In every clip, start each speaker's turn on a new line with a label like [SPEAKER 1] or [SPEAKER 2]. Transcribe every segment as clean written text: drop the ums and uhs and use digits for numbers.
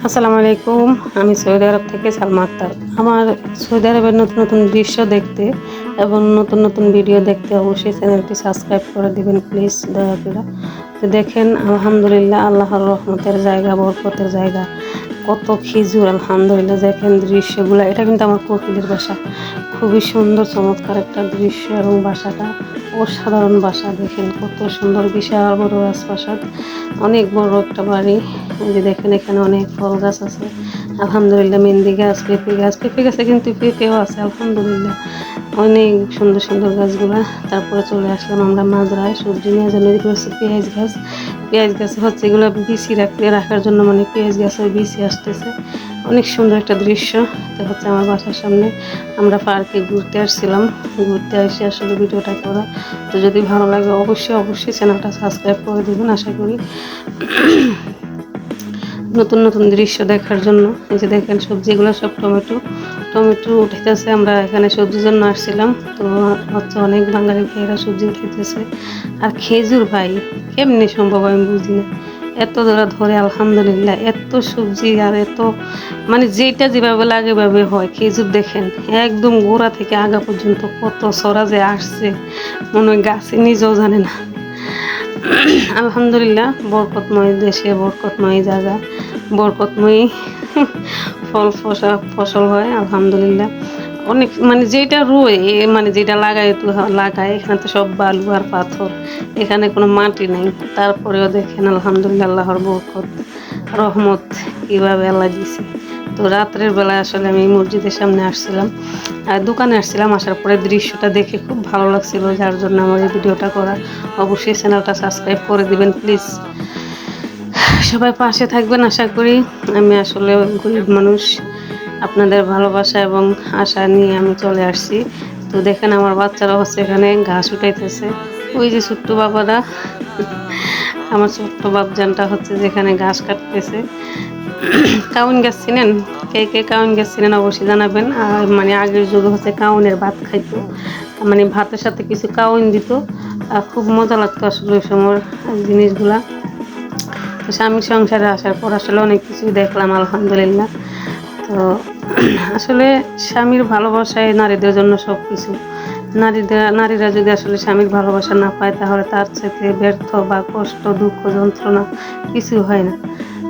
[SPEAKER 1] আসসালামু আলাইকুম। আমি সৌদি আরব থেকে সালমা আক্তার। আমার সৌদি আরবের নতুন নতুন দৃশ্য দেখতে এবং নতুন নতুন ভিডিও দেখতে অবশ্যই চ্যানেলটি সাবস্ক্রাইব করে দিবেন প্লিজ দয়া করে। তো দেখেন আলহামদুলিল্লাহ আল্লাহর রহমতের জায়গা, বরকতের জায়গা। কত খেজুর আলহামদুলিল্লাহ, দেখেন দৃশ্যগুলো। এটা কিন্তু আমার কোকিলের বাসা। খুবই সুন্দর চমৎকার একটা দৃশ্য এবং বাসাটা অসাধারণ বাসা। দেখেন কত সুন্দর, বিশাল বড় রাজপ্রাসাদ, অনেক বড় একটা বাড়ি। এই যে দেখেন এখানে অনেক ফল গাছ আছে আলহামদুলিল্লাহ, মেহেন্দি গাছ, পেঁপে গাছে কিন্তু পেঁপেও আছে আলহামদুলিল্লাহ। অনেক সুন্দর সুন্দর গাছগুলা। তারপরে চলে আসলাম আমরা মাজরায় সবজি নেওয়ার জন্য। এদিকে হচ্ছে পেঁয়াজ গাছ হচ্ছে এগুলো বিচি রাখার জন্য, মানে পেঁয়াজ গাছের বিচি আসতেছে। অনেক সুন্দর একটা দৃশ্য। তো হচ্ছে আমার বাসার সামনে আমরা পার্কে ঘুরতে আসছিলাম। ঘুরতে এসে আসলে ভিডিওটা করা। তো যদি ভালো লাগে অবশ্যই চ্যানেলটা সাবস্ক্রাইব করে দেবেন আশা করি, নতুন নতুন দৃশ্য দেখার জন্য। এই যে দেখেন সবজিগুলো সব টমেটো উঠাইতেছে। আমরা এখানে সবজির জন্য আসছিলাম। তো হচ্ছে অনেক বাঙালি ভাইয়েরা সবজি উঠাইতেছে। আর খেজুর ভাই কেমনি সম্ভব আমি বুঝি না, এত ধরে আলহামদুলিল্লাহ, এত সবজি আর এত, মানে যেটা যেভাবে লাগে এভাবে হয়। খেজুর দেখেন একদম গোড়া থেকে আগা পর্যন্ত কত সরা যে আসছে, মনে হয় গাছে নিজেও জানে না। আলহামদুলিল্লাহ, বরকতময় দেশে, বরকতময় জায়গা, বরকতময়ী ফসল হয় আলহামদুলিল্লাহ। অনেক মানে যেটা রুয়ে মানে যেটা লাগায় এখানে তো সব বালু আর পাথর, এখানে কোনো মাটি নেই। তারপরেও দেখেন আলহামদুলিল্লাহ আল্লাহর বরকত রহমত কীভাবে আল্লাহ দিছে। তো রাত্রের বেলায় আসলে আমি মসজিদের সামনে আসছিলাম আর দোকানে আসছিলাম। আসার পরে দৃশ্যটা দেখে খুব ভালো লাগছিল, যার জন্য আমার এই ভিডিওটা করা। অবশ্যই চ্যানেলটা সাবস্ক্রাইব করে দিবেন প্লিজ। সবাই পাশে থাকবেন আশা করি। আমি আসলে গরিব মানুষ, আপনাদের ভালোবাসা এবং আশা নিয়ে আমি চলে আসছি। তো দেখেন আমার বাচ্চারা হচ্ছে এখানে ঘাস উঠাইতেছে। ওই যে ছোট্ট বাবারা, আমার ছোট্ট বাপজানটা হচ্ছে যেখানে ঘাস কাটতেছে। কাউন গাছ চিনেন? কে কে কাউন গাছ চিনেন অবশ্যই জানাবেন। আর মানে আগের যুগে হচ্ছে কাউনের ভাত খাইতো, মানে ভাতের সাথে কিছু কাউন দিত। খুব মজা লাগতো আসলে ওই সময় জিনিসগুলা। তো স্বামী সংসারে আসার পর আসলে অনেক কিছুই দেখলাম আলহামদুলিল্লাহ। তো আসলে স্বামীর ভালোবাসায় নারীদের জন্য সব কিছু। নারীরা যদি আসলে স্বামীর ভালোবাসা না পায় তাহলে তার সাথে ব্যর্থ বা কষ্ট, দুঃখ, যন্ত্রণা কিছু হয় না।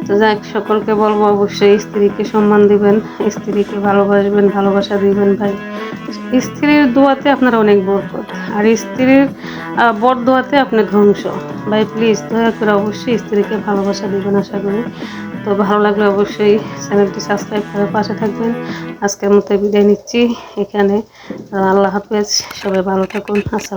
[SPEAKER 1] তো যাই সকলকে বলবো অবশ্যই স্ত্রীকে সম্মান দিবেন, স্ত্রীকে ভালোবাসবেন, ভালোবাসা দিবেন ভাই। স্ত্রীর দোয়াতে আপনার অনেক বরকত, আর স্ত্রীর বরদোয়াতে আপনি ধ্বংস। ভাই প্লিজ দয়া করে অবশ্যই স্ত্রীকে ভালোবাসা দিবেন আশা করি। তো ভালো লাগলে অবশ্যই চ্যানেলটি সাবস্ক্রাইব করে পাশে থাকবেন। আজকের মতো বিদায় নিচ্ছি এখানে। আল্লাহ হাফেজ, সবাই ভালো থাকুন। আসসালাম।